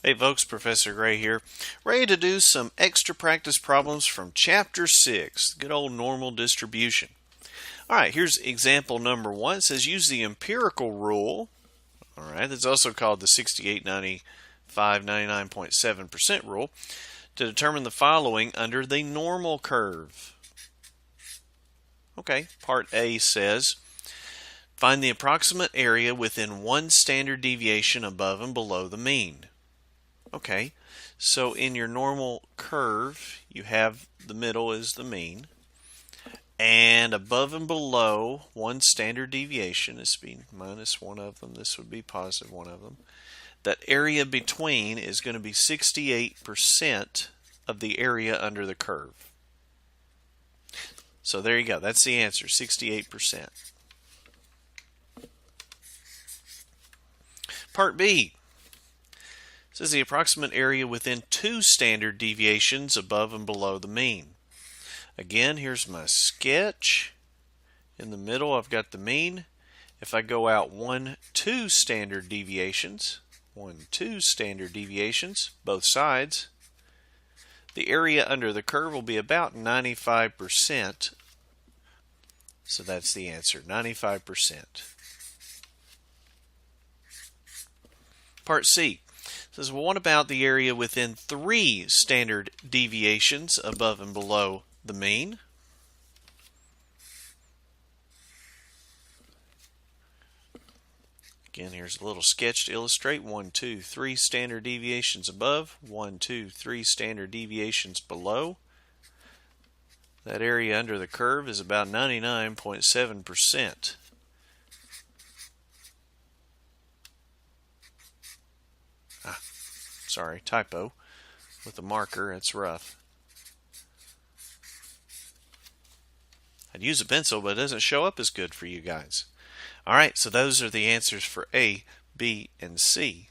Hey folks, Professor Gray here, ready to do some extra practice problems from Chapter 6, good old normal distribution. Alright, here's example number 1. It says use the empirical rule, alright, that's also called the 68, 95, 99.7% rule, to determine the following under the normal curve. Okay, part A says, find the approximate area within one standard deviation above and below the mean. Okay, so in your normal curve, you have the middle is the mean, and above and below one standard deviation, this would be minus one of them, this would be positive one of them. That area between is going to be 68% of the area under the curve. So there you go, that's the answer, 68%. Part B says the approximate area within two standard deviations above and below the mean. Again, here's my sketch. In the middle, I've got the mean. If I go out 2 standard deviations, both sides, the area under the curve will be about 95%. So that's the answer, 95%. Part C says, well, what about the area within 3 standard deviations above and below the mean? Again, here's a little sketch to illustrate. 1, 2, 3 standard deviations above, 1, 2, 3 standard deviations below. That area under the curve is about 99.7%. Sorry, typo with a marker, it's rough. I'd use a pencil, but it doesn't show up as good for you guys. Alright, so those are the answers for A, B, and C.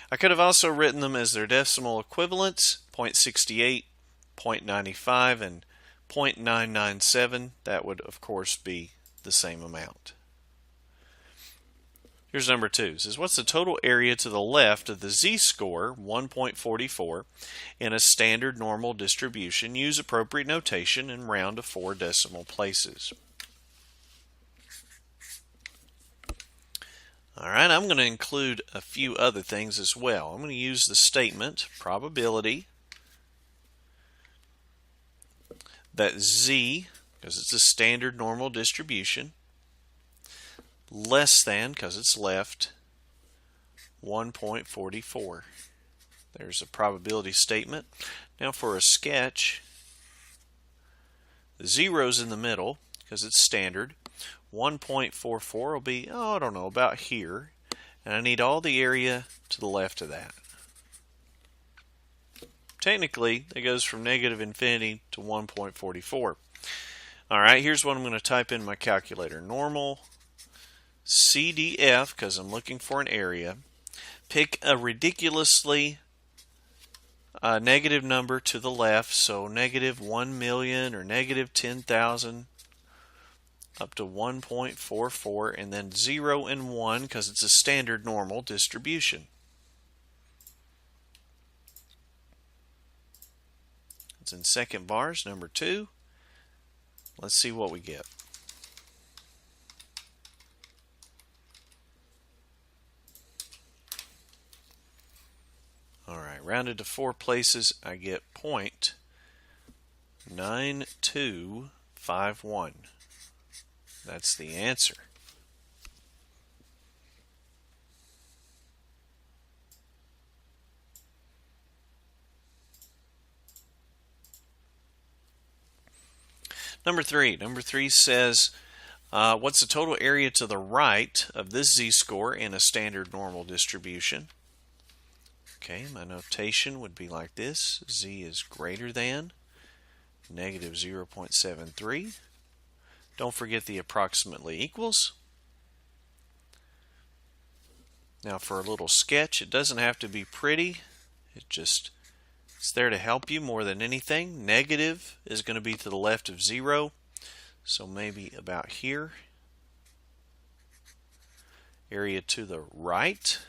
I could have also written them as their decimal equivalents, 0.68, 0.95, and 0.997. That would, of course, be the same amount. Here's number 2. It says, what's the total area to the left of the z-score, 1.44, in a standard normal distribution? Use appropriate notation and round to 4 decimal places. Alright, I'm going to include a few other things as well. I'm going to use the statement, probability, that z, because it's a standard normal distribution, less than, because it's left, 1.44. There's a probability statement. Now for a sketch, the zero's in the middle, because it's standard. 1.44 will be, I don't know, about here. And I need all the area to the left of that. Technically, it goes from negative infinity to 1.44. Alright, here's what I'm going to type in my calculator. Normal CDF, because I'm looking for an area. Pick a ridiculously negative number to the left, so negative 1 million or negative 10,000 up to 1.44, and then 0 and 1 because it's a standard normal distribution. It's in second bars, number 2. Let's see what we get. Alright, rounded to 4 places, I get 0.9251. That's the answer. Number 3. Number 3 says, what's the total area to the right of this z-score in a standard normal distribution? Okay, my notation would be like this. Z is greater than negative 0.73. Don't forget the approximately equals. Now for a little sketch, it doesn't have to be pretty. It's there to help you more than anything. Negative is going to be to the left of 0. So maybe about here. area to the right.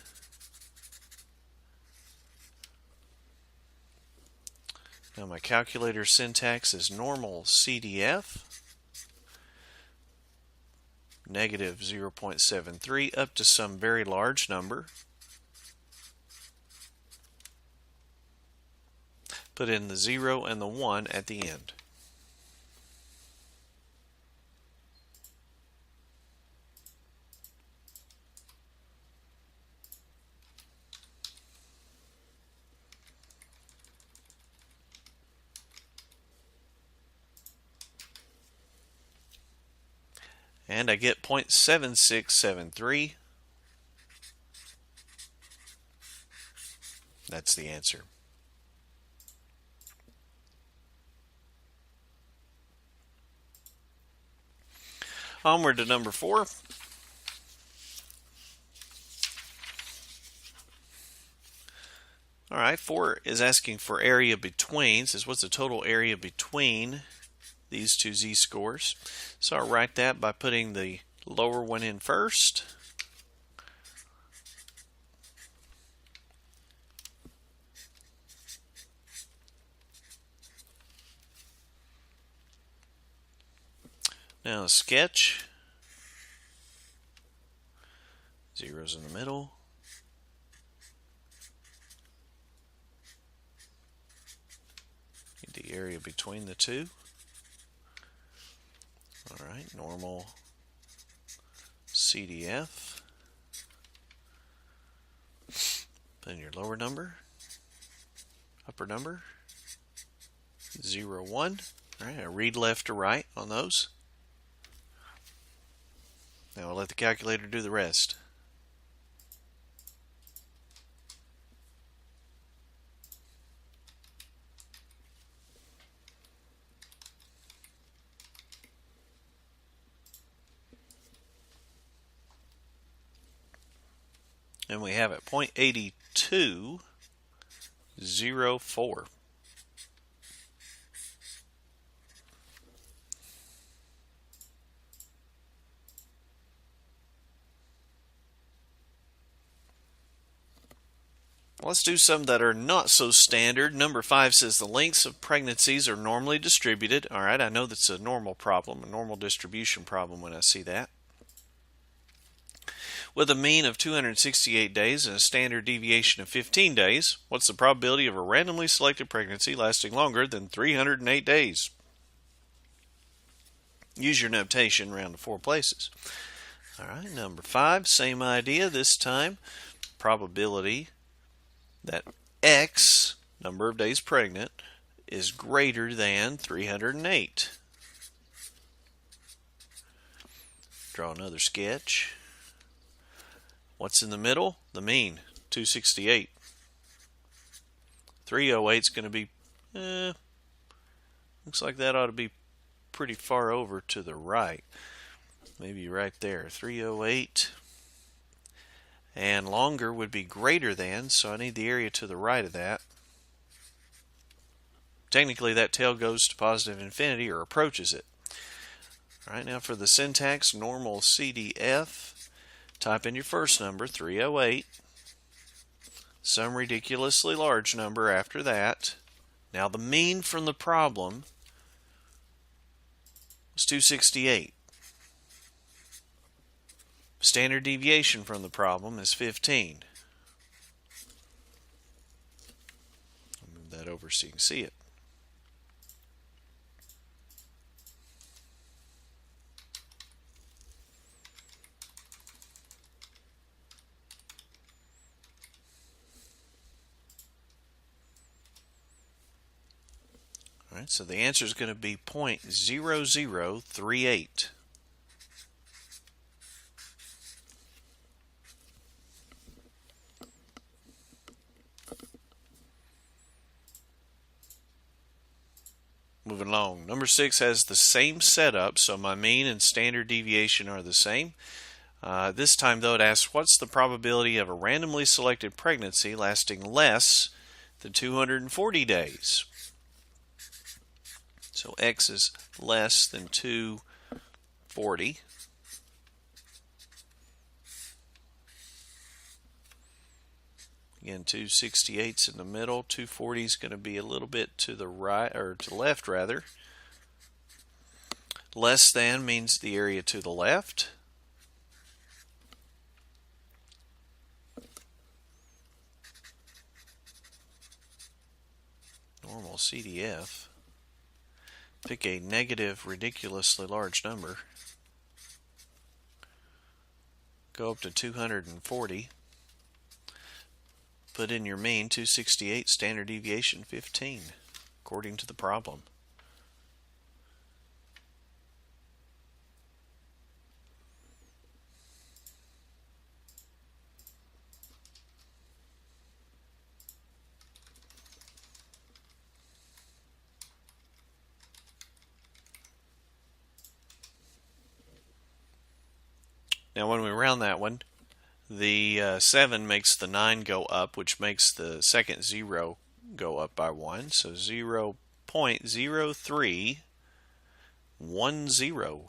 Now my calculator syntax is normal CDF, negative 0.73 up to some very large number. Put in the 0 and the 1 at the end. And I get 0.7673. That's the answer. Onward to number 4. All right, 4 is asking for area between. It says what's the total area between these two z-scores. So I'll write that by putting the lower one in first. Now sketch. Zeros in the middle. Need the area between the two. All right, normal CDF. Put in your lower number, upper number, 0, 1. All right, I read left to right on those. Now I'll let the calculator do the rest. And we have it 0.8204. Let's do some that are not so standard. Number 5 says the lengths of pregnancies are normally distributed. All right, I know that's a normal problem, a normal distribution problem when I see that. With a mean of 268 days and a standard deviation of 15 days, what's the probability of a randomly selected pregnancy lasting longer than 308 days? Use your notation around the 4 places. All right, number 5, same idea this time. Probability that X, number of days pregnant, is greater than 308. Draw another sketch. What's in the middle? The mean, 268. 308 is going to be, looks like that ought to be pretty far over to the right. Maybe right there, 308. And longer would be greater than, so I need the area to the right of that. Technically, that tail goes to positive infinity or approaches it. All right, now for the syntax, normal CDF, type in your first number, 308. Some ridiculously large number after that. Now the mean from the problem was 268. Standard deviation from the problem is 15. I'll move that over so you can see it. All right, so the answer is going to be 0.0038. Moving along, number 6 has the same setup, so my mean and standard deviation are the same. This time, though, it asks what's the probability of a randomly selected pregnancy lasting less than 240 days. So X is less than 240. Again, 268's in the middle. 240 is going to be a little bit to the right, or to the left rather. Less than means the area to the left. Normal CDF. Pick a negative, ridiculously large number. Go up to 240. Put in your mean, 268, standard deviation 15, according to the problem. Now when we round that one, the 7 makes the 9 go up, which makes the second 0 go up by 1. So 0.0310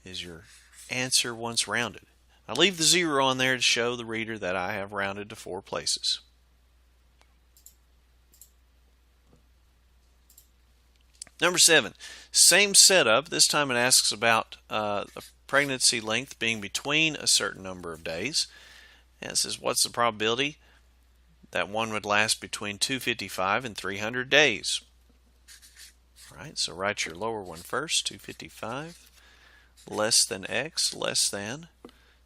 is your answer once rounded. I leave the 0 on there to show the reader that I have rounded to 4 places. Number 7, same setup. This time it asks about the pregnancy length being between a certain number of days. And it says, what's the probability that one would last between 255 and 300 days? All right, so write your lower one first, 255 less than x less than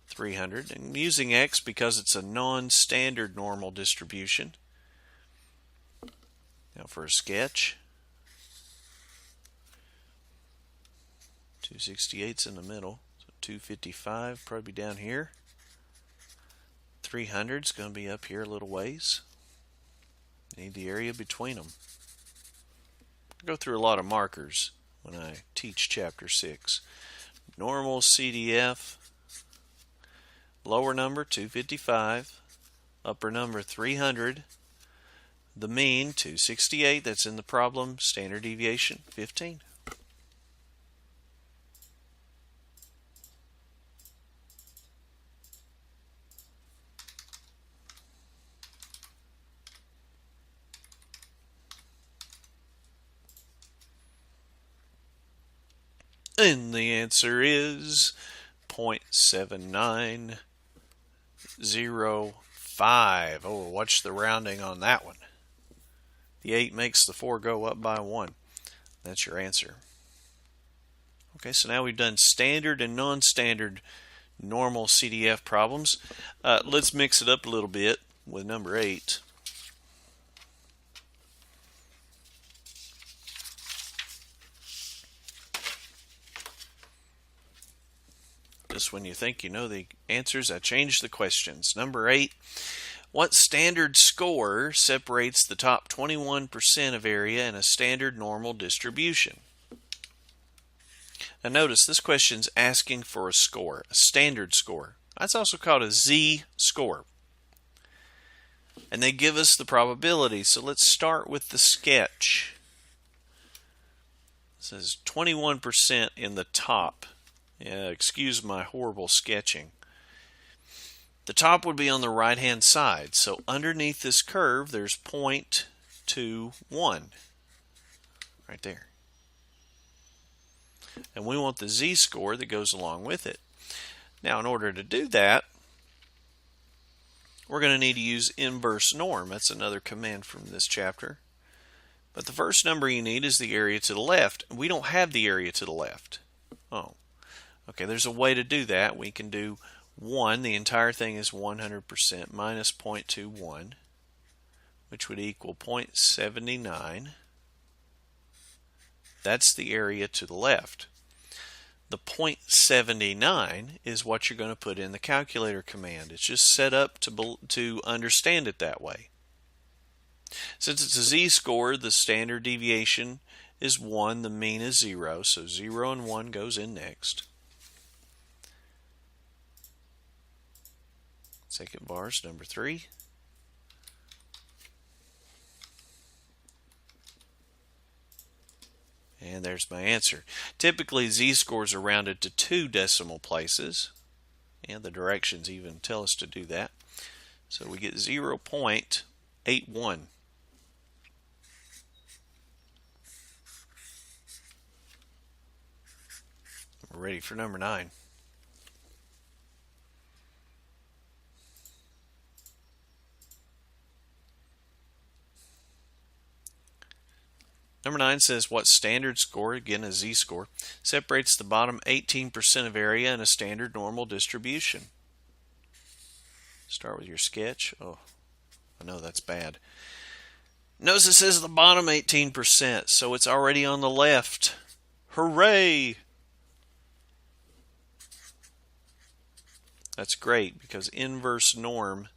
300. And I'm using x because it's a non-standard normal distribution. Now for a sketch, 268's in the middle, so 255 probably down here. 300's going to be up here a little ways. Need the area between them. I go through a lot of markers when I teach chapter 6. Normal CDF, lower number 255, upper number 300, the mean 268, that's in the problem, standard deviation 15. And the answer is 0.7905. Oh, watch the rounding on that one. The 8 makes the 4 go up by 1. That's your answer. Okay, so now we've done standard and non-standard normal CDF problems. Let's mix it up a little bit with number 8. Just when you think you know the answers, I change the questions. Number 8, what standard score separates the top 21% of area in a standard normal distribution? Now notice this question's asking for a score, a standard score. That's also called a z-score. And they give us the probability. So let's start with the sketch. It says 21% in the top. Yeah, excuse my horrible sketching. The top would be on the right hand side. So underneath this curve there's 0.21 right there. And we want the z-score that goes along with it. Now in order to do that, we're going to need to use inverse norm. That's another command from this chapter. But the first number you need is the area to the left. We don't have the area to the left. Oh. Okay, there's a way to do that. We can do 1, the entire thing is 100%, minus 0.21, which would equal 0.79. That's the area to the left. The 0.79 is what you're going to put in the calculator command. It's just set up to understand it that way. Since it's a z-score, the standard deviation is 1, the mean is 0, so 0 and 1 goes in next. Second bar is number 3. And there's my answer. Typically z-scores are rounded to 2 decimal places, and the directions even tell us to do that. So we get 0.81. We're ready for number 9. Number 9 says what standard score, again a z-score, separates the bottom 18% of area in a standard normal distribution. Start with your sketch. Oh, I know that's bad. Notice it says the bottom 18%, so it's already on the left. Hooray! That's great because inverse norm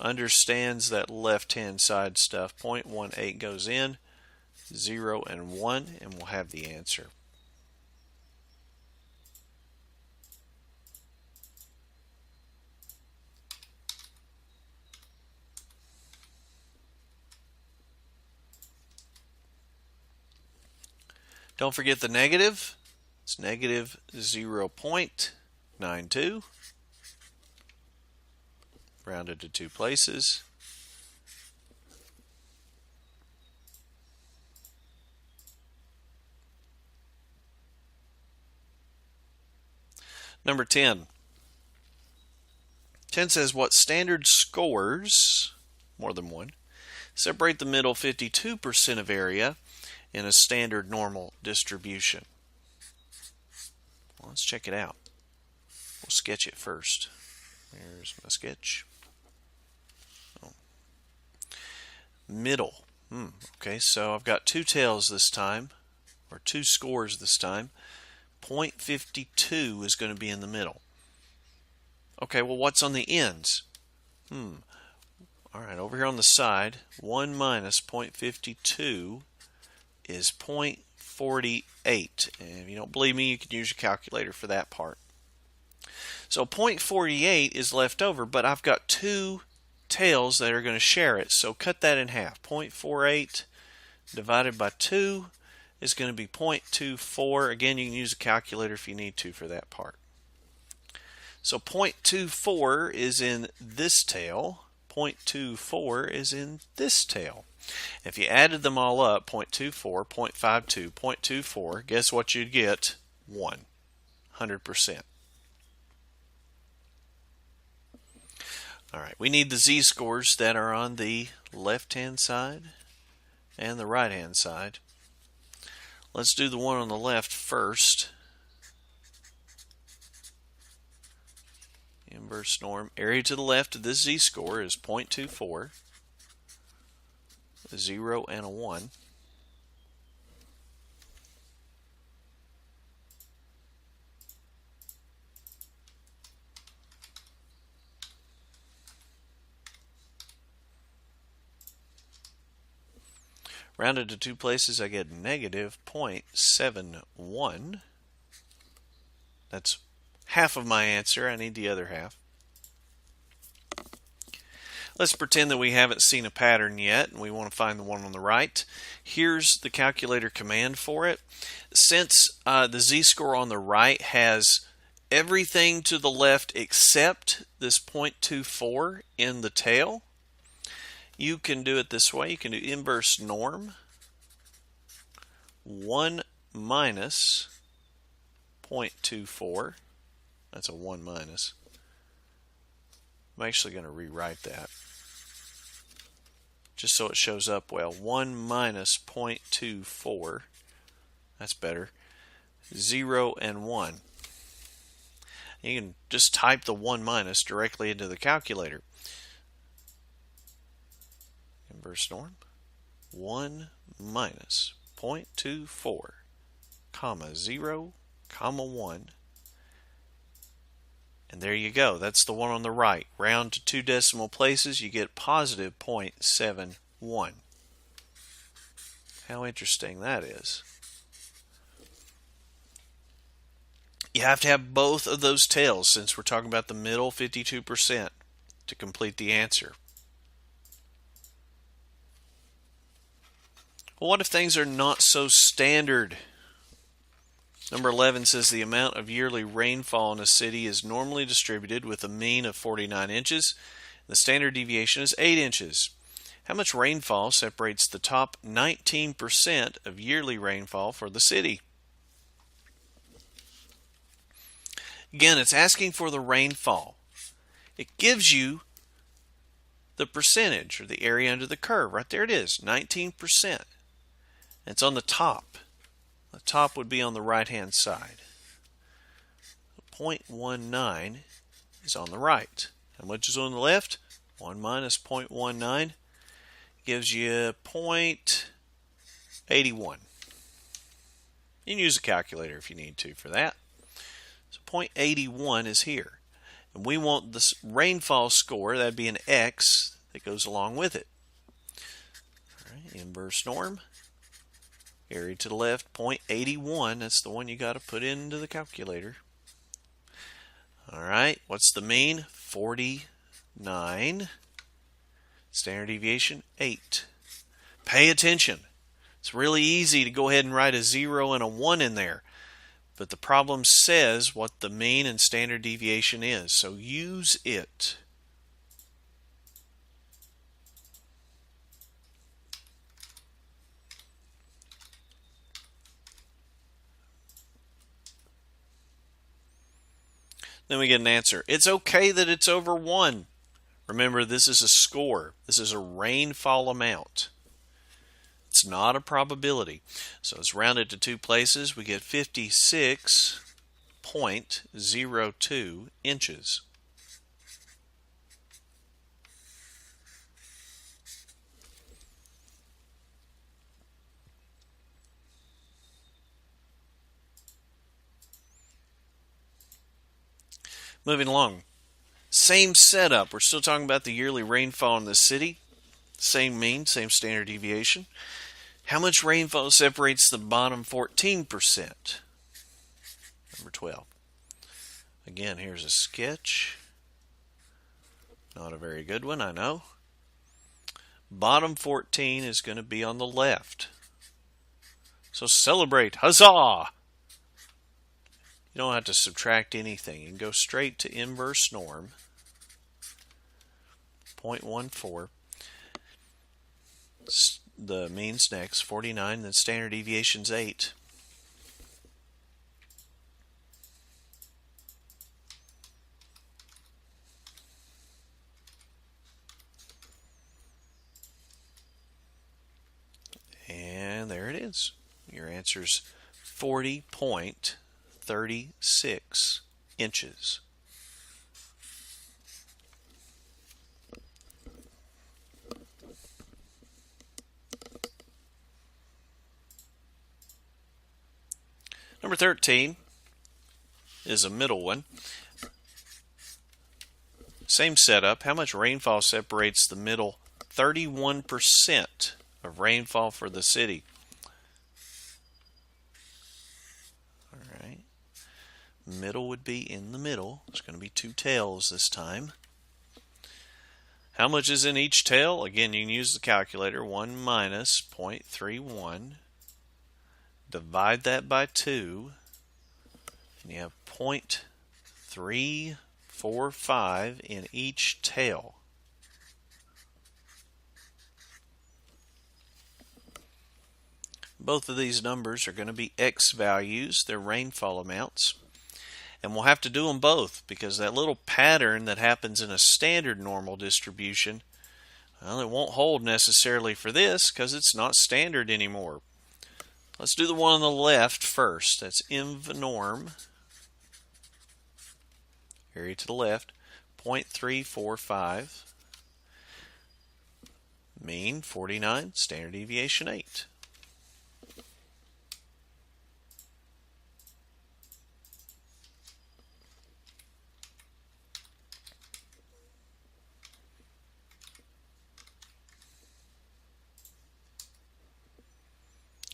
understands that left-hand side stuff. 0.18 goes in, 0 and 1, and we'll have the answer. Don't forget the negative. It's negative 0.92. Rounded to 2 places. Number 10. 10 says what standard scores, more than one, separate the middle 52% of area in a standard normal distribution. Well, let's check it out. We'll sketch it first. There's my sketch. Oh. Middle. Okay, so I've got 2 tails this time, or 2 scores this time. 0.52 is going to be in the middle. Okay, well, what's on the ends? All right, over here on the side, 1 minus 0.52 is 0.48. And if you don't believe me, you can use your calculator for that part. So 0.48 is left over, but I've got 2 tails that are going to share it. So cut that in half. 0.48 divided by 2 is going to be 0.24. Again, you can use a calculator if you need to for that part. So 0.24 is in this tail. 0.24 is in this tail. If you added them all up, 0.24, 0.52, 0.24, guess what you'd get? 100%. All right, we need the z-scores that are on the left-hand side and the right-hand side. Let's do the one on the left first. Inverse norm. Area to the left of this z-score is 0.24, a 0 and a 1. Rounded to 2 places, I get negative 0.71. That's half of my answer. I need the other half. Let's pretend that we haven't seen a pattern yet and we want to find the one on the right. Here's the calculator command for it. Since the z-score on the right has everything to the left except this 0.24 in the tail, you can do it this way. You can do inverse norm 1 minus 0.24. That's a 1 minus. I'm actually going to rewrite that just so it shows up well. 1 minus 0.24. That's better. 0 and 1. You can just type the 1 minus directly into the calculator. Inverse norm 1 minus 0.24 comma 0 comma 1, and there you go. That's the one on the right. Round to 2 decimal places, you get positive 0.71. How interesting that is. You have to have both of those tails since we're talking about the middle 52% to complete the answer. Well, what if things are not so standard? Number 11 says the amount of yearly rainfall in a city is normally distributed with a mean of 49 inches. The standard deviation is 8 inches. How much rainfall separates the top 19% of yearly rainfall for the city? Again, it's asking for the rainfall. It gives you the percentage, or the area under the curve. Right there it is, 19%. It's on the top. The top would be on the right-hand side. 0.19 is on the right. How much is on the left? 1 minus 0.19 gives you 0.81. You can use a calculator if you need to for that. So 0.81 is here. And we want the rainfall score, that'd be an X that goes along with it. All right, inverse norm. Area to the left, 0.81. That's the one you got to put into the calculator. All right, what's the mean? 49. Standard deviation, 8. Pay attention. It's really easy to go ahead and write a 0 and a 1 in there. But the problem says what the mean and standard deviation is, so use it. Then we get an answer. It's okay that it's over 1. Remember, this is a score. This is a rainfall amount. It's not a probability. So it's rounded to 2 places. We get 56.02 inches. Moving along. Same setup. We're still talking about the yearly rainfall in the city. Same mean, same standard deviation. How much rainfall separates the bottom 14%? Number 12. Again, here's a sketch. Not a very good one, I know. Bottom 14 is going to be on the left. So celebrate. Huzzah! You don't have to subtract anything. You can go straight to inverse norm. 0.14. The mean's next, 49, then standard deviation's 8. And there it is. Your answer's 40.36 inches. Number 13 is a middle one. Same setup. How much rainfall separates the middle 31% of rainfall for the city? All right. Middle would be in the middle. There's going to be 2 tails this time. How much is in each tail? Again, you can use the calculator. 1 minus 0.31. Divide that by 2. And you have 0.345 in each tail. Both of these numbers are going to be X values. They're rainfall amounts. And we'll have to do them both because that little pattern that happens in a standard normal distribution, well, it won't hold necessarily for this because it's not standard anymore. Let's do the one on the left first. That's inv norm. Area to the left, 0.345. Mean, 49. Standard deviation, 8.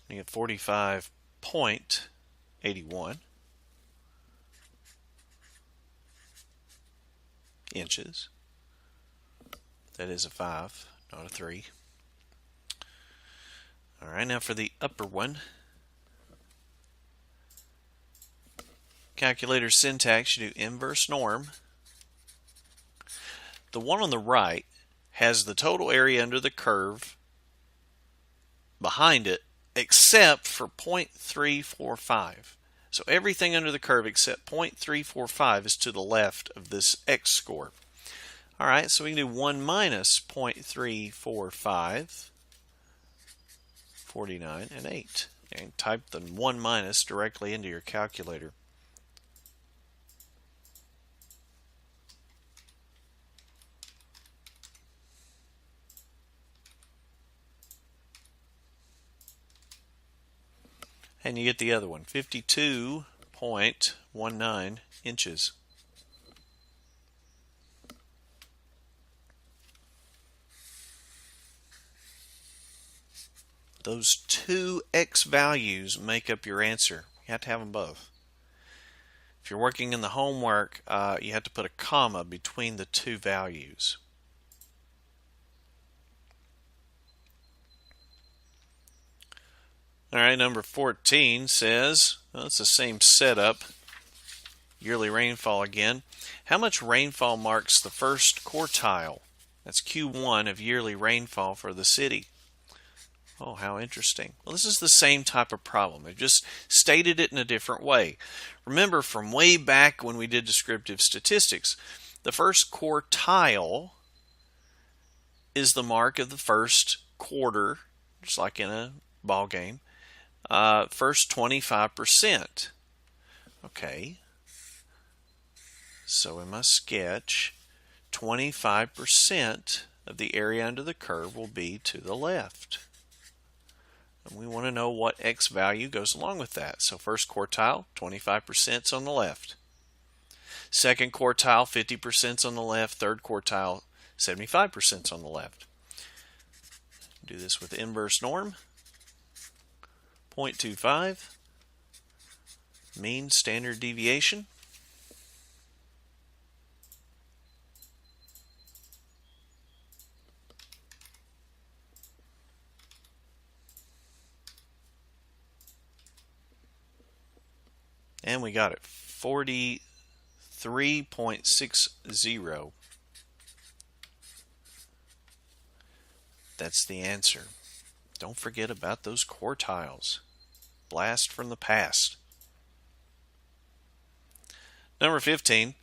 You get 45.81 inches. That is a 5, not a 3. All right, now for the upper one. calculator syntax, you do inverse norm. The one on the right has the total area under the curve behind it except for 0.345. So everything under the curve except 0.345 is to the left of this x-score. All right, so we can do 1 minus 0.345, 49, and 8. And type the 1 minus directly into your calculator. And you get the other one, 52.19 inches. Those two x values make up your answer. You have to have them both. If you're working in the homework, you have to put a comma between the two values. All right, number 14 says, well, it's the same setup, yearly rainfall again. How much rainfall marks the first quartile? That's Q1 of yearly rainfall for the city. Oh, how interesting. Well, this is the same type of problem. I've just stated it in a different way. Remember from way back when we did descriptive statistics, the first quartile is the mark of the first quarter, just like in a ball game. First 25%. Okay. So in my sketch, 25% of the area under the curve will be to the left. And we want to know what x value goes along with that. So first quartile, 25% is on the left. Second quartile, 50% is on the left. Third quartile, 75% is on the left. Do this with inverse norm. 0.25, mean standard deviation. And we got it, 43.60. That's the answer. Don't forget about those quartiles. Blast from the past. Number 15.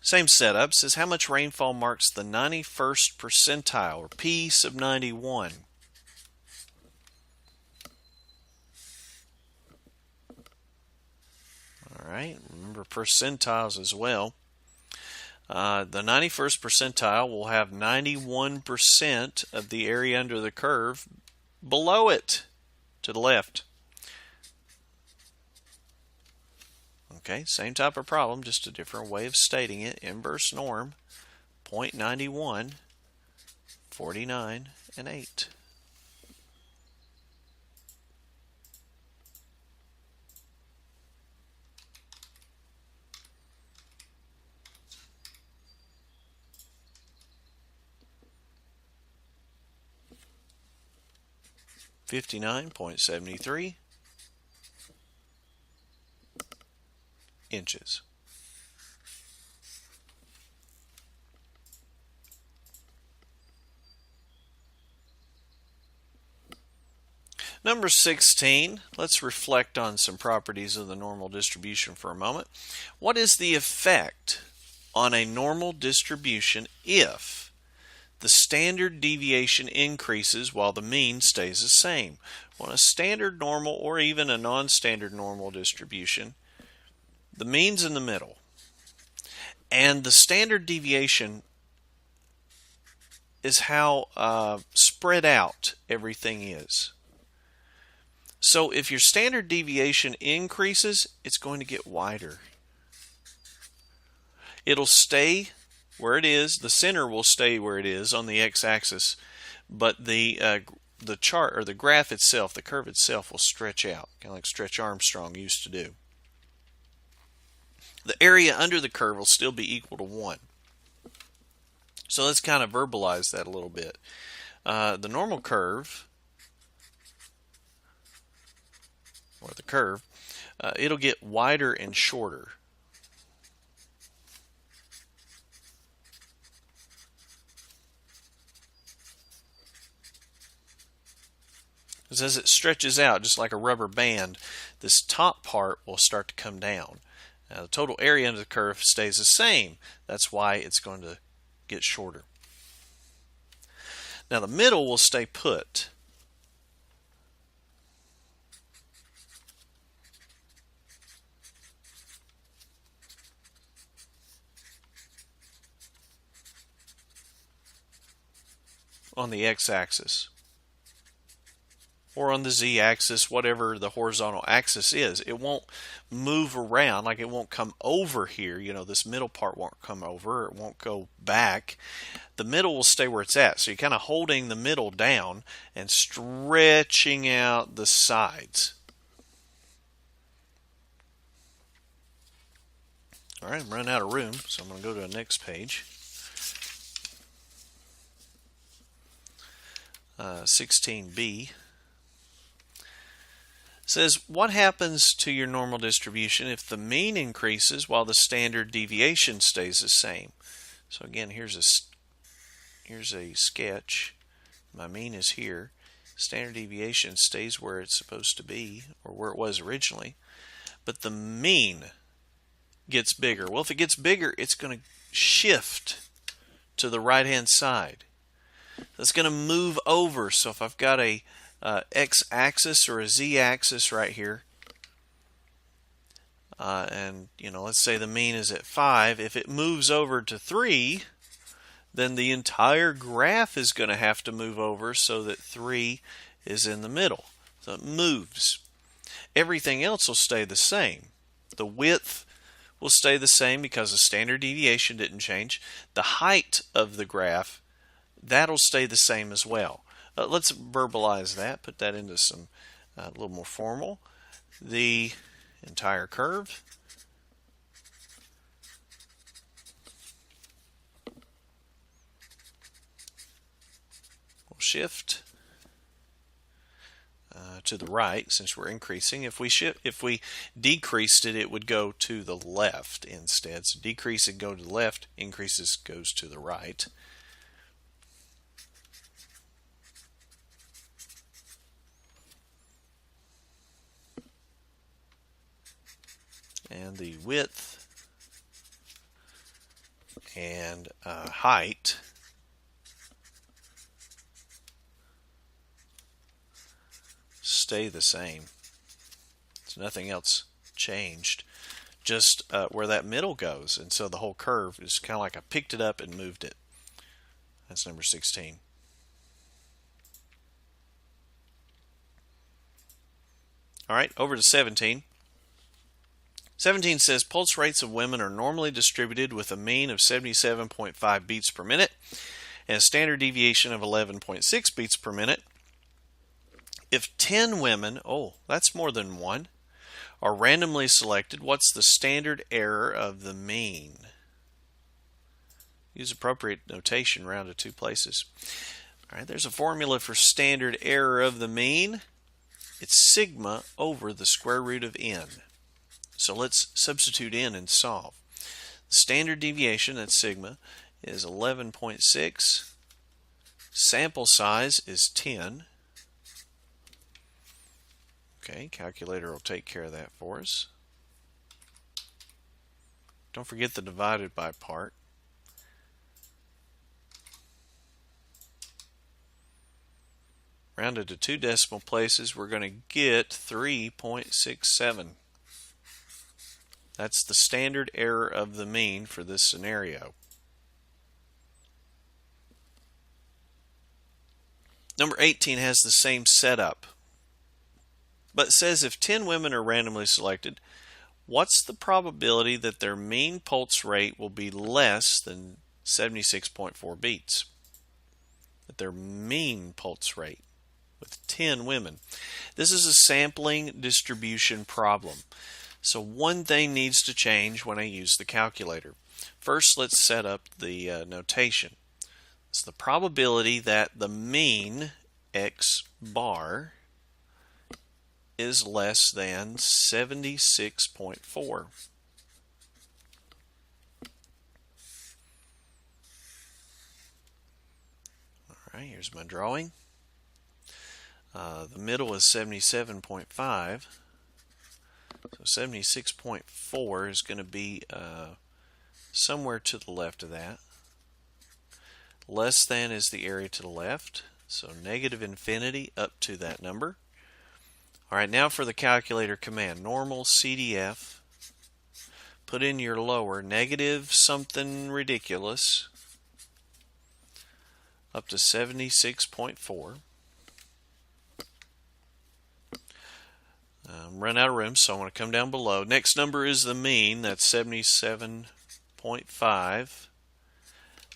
Same setup. Says how much rainfall marks the 91st percentile, or P sub 91. All right. Remember percentiles as well. The 91st percentile will have 91% of the area under the curve below it, to the left. Okay, same type of problem, just a different way of stating it. Inverse norm, 0.91, 49, and 8. $59.73 inches. Number 16, let's reflect on some properties of the normal distribution for a moment. What is the effect on a normal distribution if the standard deviation increases while the mean stays the same? On a standard normal or even a non-standard normal distribution, the mean's in the middle, and the standard deviation is how spread out everything is. So if your standard deviation increases, it's going to get wider. It'll stay where it is. The center will stay where it is on the x-axis, but the chart or the graph itself, the curve itself, will stretch out, kind of like Stretch Armstrong used to do. The area under the curve will still be equal to 1. So let's kind of verbalize that a little bit. The normal curve, or the curve, it'll get wider and shorter. Because as it stretches out, just like a rubber band, this top part will start to come down. Now, the total area under the curve stays the same. That's why it's going to get shorter. Now, the middle will stay put. On the x-axis. Or on the z-axis, whatever the horizontal axis is. It won't move around, like it won't come over here. You know, this middle part won't come over, it won't go back. The middle will stay where it's at. So you're kind of holding the middle down and stretching out the sides. All right, I'm running out of room, so I'm going to go to the next page. 16b. Says, what happens to your normal distribution if the mean increases while the standard deviation stays the same? So again, here's a sketch. My mean is here. Standard deviation stays where it's supposed to be, or where it was originally, but the mean gets bigger. Well, if it gets bigger, it's going to shift to the right-hand side. It's going to move over. So if I've got a x-axis or a z-axis right here, and let's say the mean is at 5. If it moves over to 3, then the entire graph is going to have to move over so that 3 is in the middle. So it moves. Everything else will stay the same. The width will stay the same because the standard deviation didn't change. The height of the graph, that'll stay the same as well. Let's verbalize that, put that into some a little more formal. The entire curve will shift to the right since we're increasing. If we decreased it, it would go to the left instead. So decrease it, go to the left, increases goes to the right. And the width and height stay the same. So nothing else changed, just where that middle goes. And so the whole curve is kind of like I picked it up and moved it. That's number 16. All right, over to 17. 17 says pulse rates of women are normally distributed with a mean of 77.5 beats per minute and a standard deviation of 11.6 beats per minute. If 10 women, that's more than one, are randomly selected, what's the standard error of the mean? Use appropriate notation round to 2 places. All right, there's a formula for standard error of the mean. It's sigma over the square root of n. So let's substitute in and solve. The standard deviation, that's sigma, is 11.6. Sample size is 10. Okay, calculator will take care of that for us. Don't forget the divided by part. Rounded to 2 decimal places, we're going to get 3.67. That's the standard error of the mean for this scenario. Number 18 has the same setup, but says if 10 women are randomly selected, what's the probability that their mean pulse rate will be less than 76.4 beats? That their mean pulse rate with 10 women. This is a sampling distribution problem. So one thing needs to change when I use the calculator. First, let's set up the notation. It's the probability that the mean, x bar, is less than 76.4. All right, here's my drawing. The middle is 77.5. So 76.4 is going to be somewhere to the left of that. Less than is the area to the left. So negative infinity up to that number. All right, now for the calculator command. Normal CDF. Put in your lower, negative something ridiculous, up to 76.4. Run out of room, so I want to come down below. Next number is the mean. That's 77.5.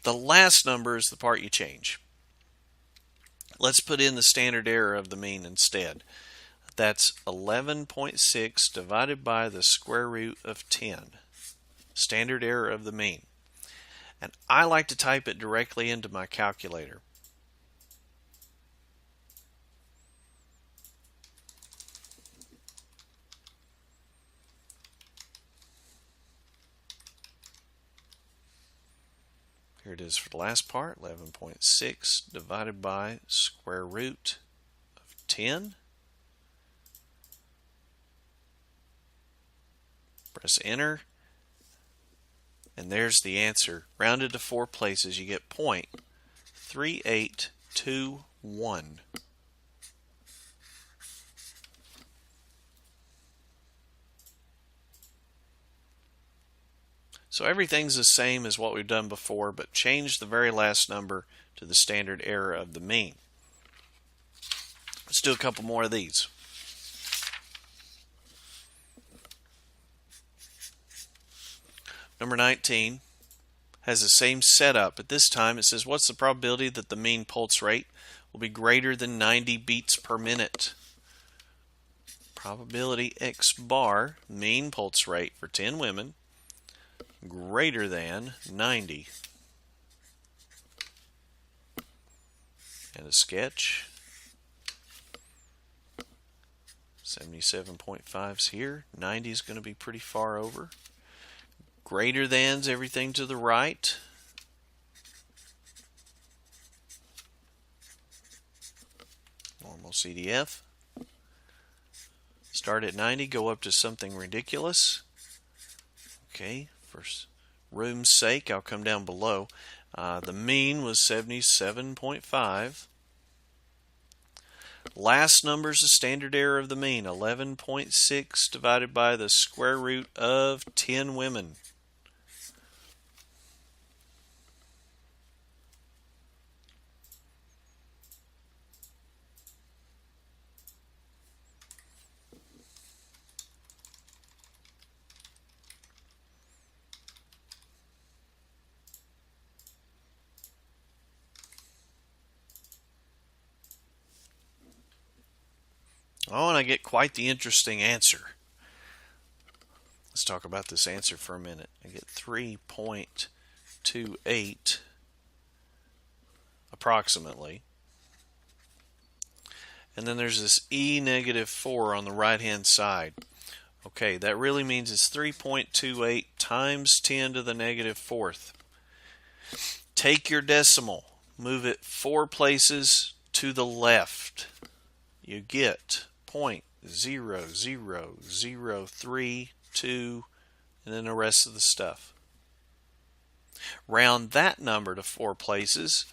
The last number is the part you change. Let's put in the standard error of the mean instead. That's 11.6 divided by the square root of 10. Standard error of the mean. And I like to type it directly into my calculator. Here it is for the last part, 11.6 divided by square root of 10. Press enter. And there's the answer. Rounded to 4 places, you get 0.3821. So everything's the same as what we've done before, but change the very last number to the standard error of the mean. Let's do a couple more of these. Number 19 has the same setup, but this time it says what's the probability that the mean pulse rate will be greater than 90 beats per minute? Probability X bar, mean pulse rate for 10 women, greater than 90. And a sketch. 77.5's here. 90 is going to be pretty far over. Greater than's everything to the right. Normal CDF. Start at 90, go up to something ridiculous. Okay, for room's sake, I'll come down below. The mean was 77.5. Last number is the standard error of the mean, 11.6 divided by the square root of 10 women. Oh, and I get quite the interesting answer. Let's talk about this answer for a minute. I get 3.28 approximately. And then there's this E negative 4 on the right hand side. Okay, that really means it's 3.28 times 10 to the negative 4th. Take your decimal, move it 4 places to the left. You get 0.00032, and then the rest of the stuff. Round that number to 4 places,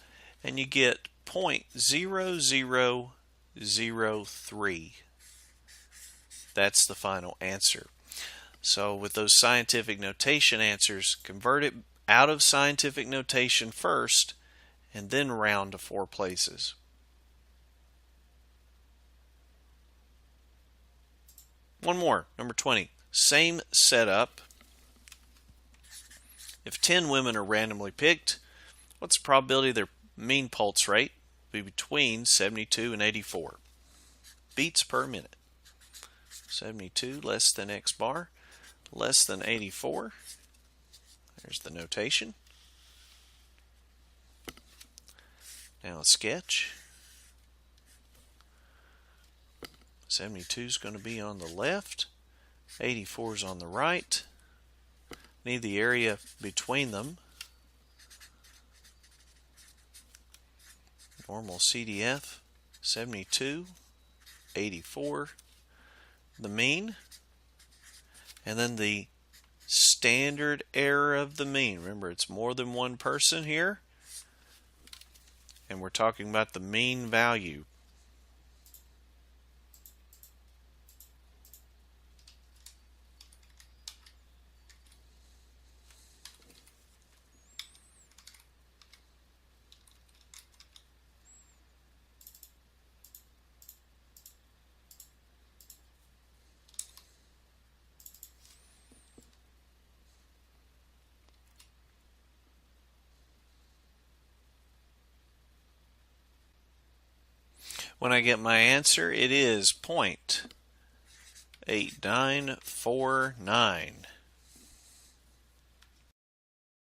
and you get 0.0003. That's the final answer. So with those scientific notation answers, convert it out of scientific notation first, and then round to 4 places. One more, number 20. Same setup. If 10 women are randomly picked, what's the probability their mean pulse rate will be between 72 and 84 beats per minute? 72 less than X bar, less than 84. There's the notation. Now a sketch. 72 is going to be on the left. 84 is on the right. Need the area between them. Normal CDF, 72, 84, the mean, and then the standard error of the mean. Remember, it's more than one person here, and we're talking about the mean value. When I get my answer, it is 0.8949.